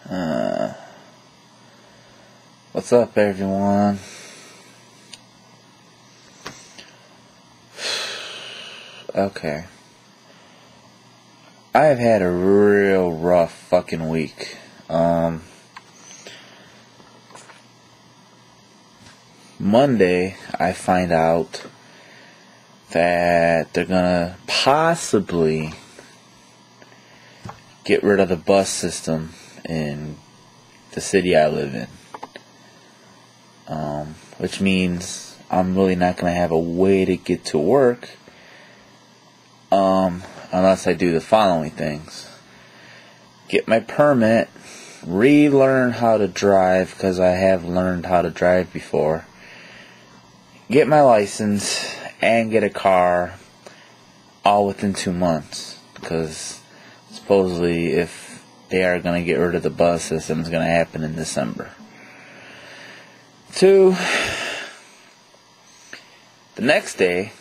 Uh, what's up, everyone? Okay. I have had a real rough fucking week. Monday, I find out that they're gonna possibly get rid of the bus system in the city I live in. Which means I'm really not gonna have a way to get to work, unless I do the following things. Get my permit, relearn how to drive, because I have learned how to drive before. Get my license, and get a car, all within 2 months. Because supposedly if they are going to get rid of the bus system, it's going to happen in December. 2, the next day,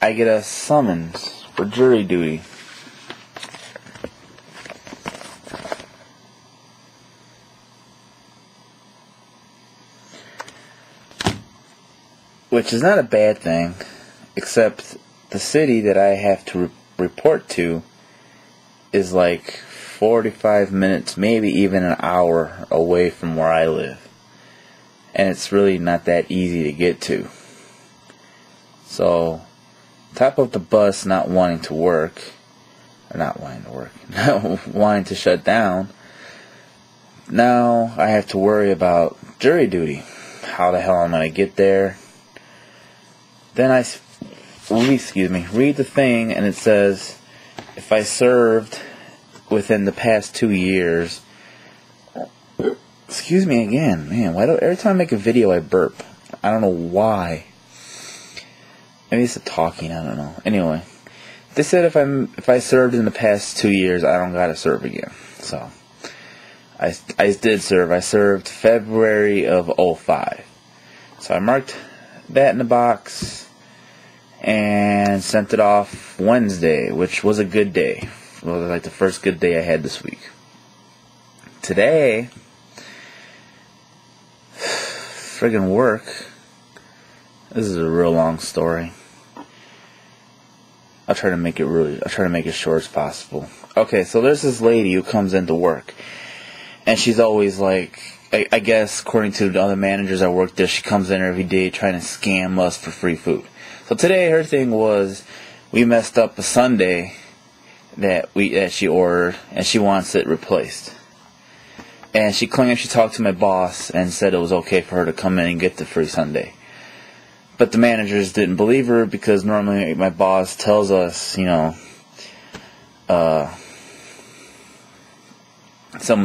I get a summons for jury duty. Which is not a bad thing, except the city that I have to report to is like 45 minutes, maybe even an hour away from where I live. And it's really not that easy to get to. So, top of the bus not wanting to work, not wanting to shut down, now I have to worry about jury duty. How the hell am I going to get there? Then I read the thing, and it says, if I served within the past 2 years, excuse me again, man, why do every time I make a video I burp? I don't know why. Maybe it's the talking, I don't know. Anyway, they said if I served in the past 2 years, I don't gotta serve again. So, I did serve. I served February of 2005. So I marked that in the box and sent it off Wednesday, which was a good day. It was like the first good day I had this week. Today, friggin' work. This is a real long story. I'll try to make it short as possible. Okay, so there's this lady who comes into work, and she's always like, I guess according to the other managers that work there, she comes in every day trying to scam us for free food. So today her thing was, we messed up a sundae that she ordered, and she wants it replaced. And she claimed she talked to my boss and said it was okay for her to come in and get the free sundae. But the managers didn't believe her, because normally my boss tells us, someone's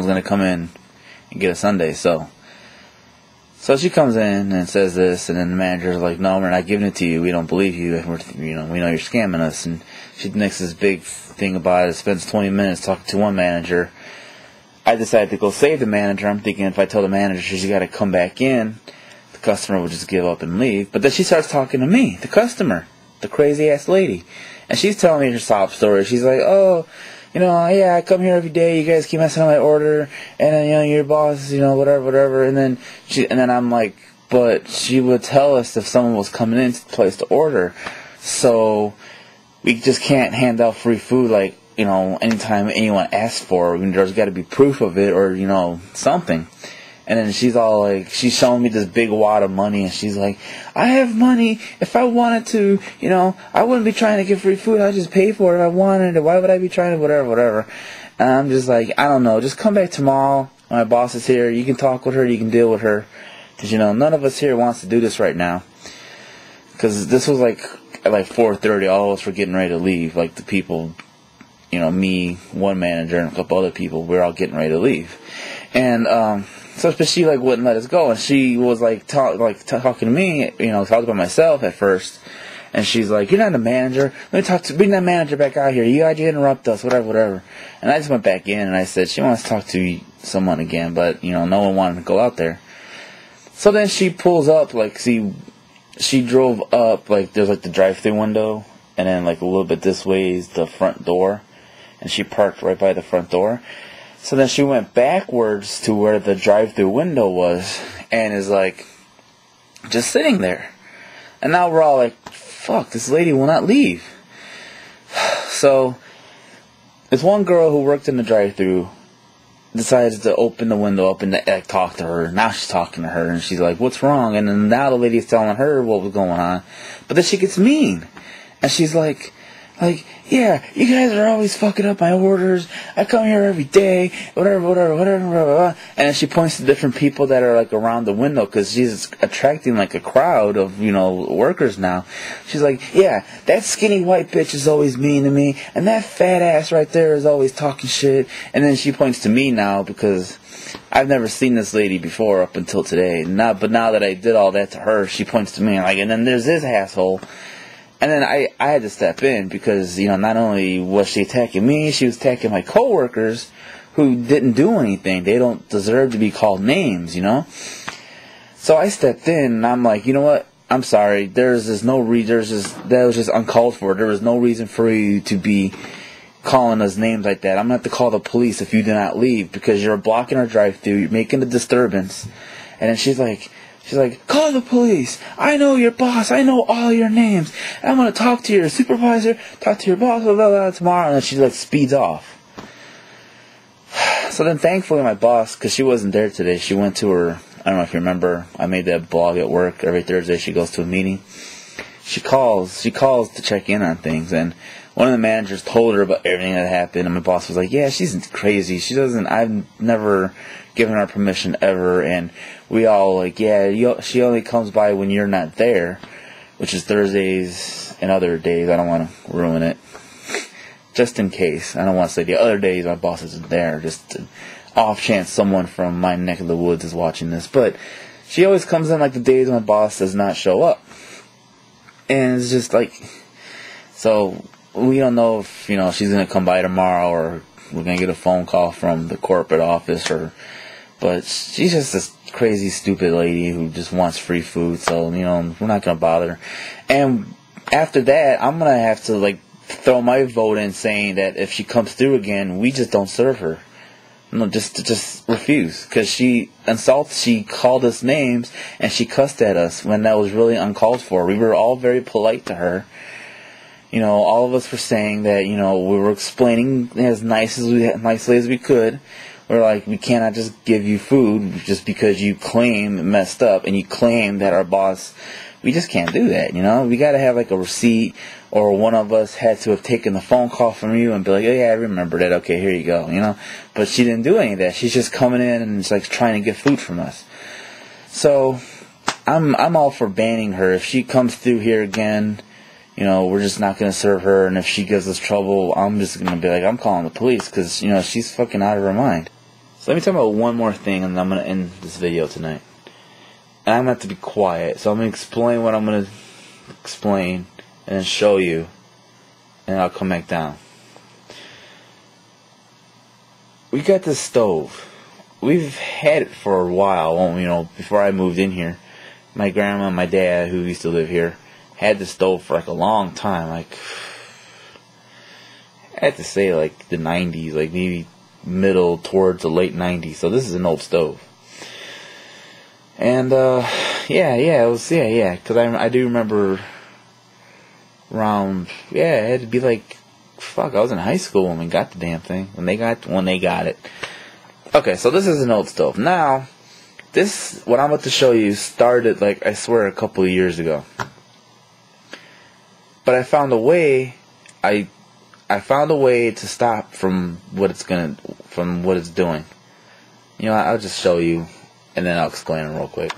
going to come in and get a sundae. So she comes in and says this, and then the manager's like, no, we're not giving it to you. We don't believe you. We know you're scamming us. And she makes this big thing about it, spends 20 minutes talking to one manager. I decided to go save the manager. I'm thinking if I tell the manager she's got to come back in, the customer will just give up and leave. But then she starts talking to me, the customer, the crazy-ass lady. And she's telling me her sob story. She's like, oh, yeah, I come here every day, you guys keep messing up my order, and then, your boss, whatever, and then I'm like, but she would tell us if someone was coming into the place to order, so we just can't hand out free food, like, anytime anyone asks for it. There's gotta be proof of it, or, something. And then she's all like, she's showing me this big wad of money, and she's like, I have money. If I wanted to, I wouldn't be trying to get free food. I'd just pay for it if I wanted it. Why would I be trying to whatever? And I'm just like, I don't know. Just come back tomorrow. My boss is here. You can talk with her. You can deal with her. Because, none of us here wants to do this right now. Because this was like at 4:30. All of us were getting ready to leave. Like the people, me, one manager, and a couple other people, we're all getting ready to leave. And, but she wouldn't let us go, and she was talking to me, talking about myself at first, and she's like, "You're not a manager. Let me bring that manager back out here. You interrupt us, whatever." And I just went back in and I said, she wants to talk to someone again, but no one wanted to go out there. So then she pulls up, she drove up, there's the drive-thru window, and then a little bit this way is the front door, and she parked right by the front door. So then she went backwards to where the drive-through window was and is like just sitting there. And now we're all like, fuck, this lady will not leave. So this one girl who worked in the drive-thru decided to open the window up and like, talk to her. Now she's talking to her and she's like, what's wrong? And then now the lady's telling her what was going on. But then she gets mean. And she's like, yeah, you guys are always fucking up my orders. I come here every day, whatever. And then she points to different people that are like around the window because she's attracting like a crowd of, workers now. She's like, yeah, that skinny white bitch is always mean to me, and that fat ass right there is always talking shit. And then she points to me now because I've never seen this lady before up until today. But now that I did all that to her, she points to me and then there's this asshole. And then I had to step in because, not only was she attacking me, she was attacking my coworkers who didn't do anything. They don't deserve to be called names, So I stepped in and I'm like, you know what? I'm sorry. That was just uncalled for. There was no reason for you to be calling us names like that. I'm going to have to call the police if you do not leave because you're blocking our drive-thru. You're making a disturbance. And then she's like, call the police. I know your boss. I know all your names. I'm going to talk to your supervisor, talk to your boss, blah, blah, blah, tomorrow. And then she speeds off. So then thankfully my boss, because she wasn't there today, she went to her, I don't know if you remember, I made that blog at work. Every Thursday she goes to a meeting. She calls to check in on things. And one of the managers told her about everything that happened. And my boss was like, yeah, she's crazy. I've never given her permission ever. And we all she only comes by when you're not there, which is Thursdays and other days. I don't want to ruin it. Just in case. I don't want to say the other days my boss isn't there. Just off chance someone from my neck of the woods is watching this. But she always comes in the days my boss does not show up. And it's just so we don't know if, she's going to come by tomorrow or we're going to get a phone call from the corporate office but she's just this crazy, stupid lady who just wants free food, so, we're not going to bother. And after that, I'm going to have to, throw my vote in saying that if she comes through again, we just don't serve her. No, just refuse. Because she called us names, and she cussed at us when that was really uncalled for. We were all very polite to her. All of us were saying that, we were explaining as nicely as we could. We're like, we cannot just give you food just because you claim it messed up and you claim that our boss, we just can't do that, We got to have a receipt, or one of us had to have taken the phone call from you and be like, oh yeah, I remember that, okay, here you go, But she didn't do any of that. She's just coming in and it's trying to get food from us. So I'm all for banning her. If she comes through here again, we're just not going to serve her, and if she gives us trouble, I'm just going to be like, I'm calling the police, because, she's fucking out of her mind. So let me talk about one more thing, and then I'm going to end this video tonight. And I'm going to have to be quiet, so I'm going to explain what I'm going to explain, and then show you, and I'll come back down. We got this stove. We've had it for a while, before I moved in here. My grandma and my dad, who used to live here, had the stove for a long time, I had to say the 90s, maybe middle towards the late 90s. So this is an old stove. And it was because I do remember around it had to be I was in high school when we got the damn thing. When they got it. Okay, so this is an old stove. Now, what I'm about to show you started I swear a couple of years ago. But I found a way. I found a way to stop from what it's doing. I'll just show you, and then I'll explain it real quick.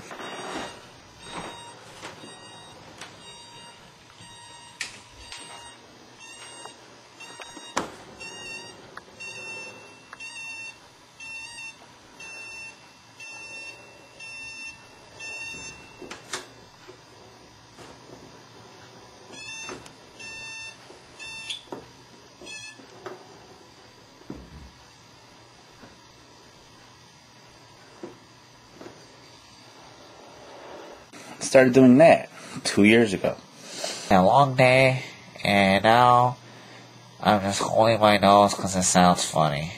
Started doing that 2 years ago. A long day, and now I'm just holding my nose because it sounds funny.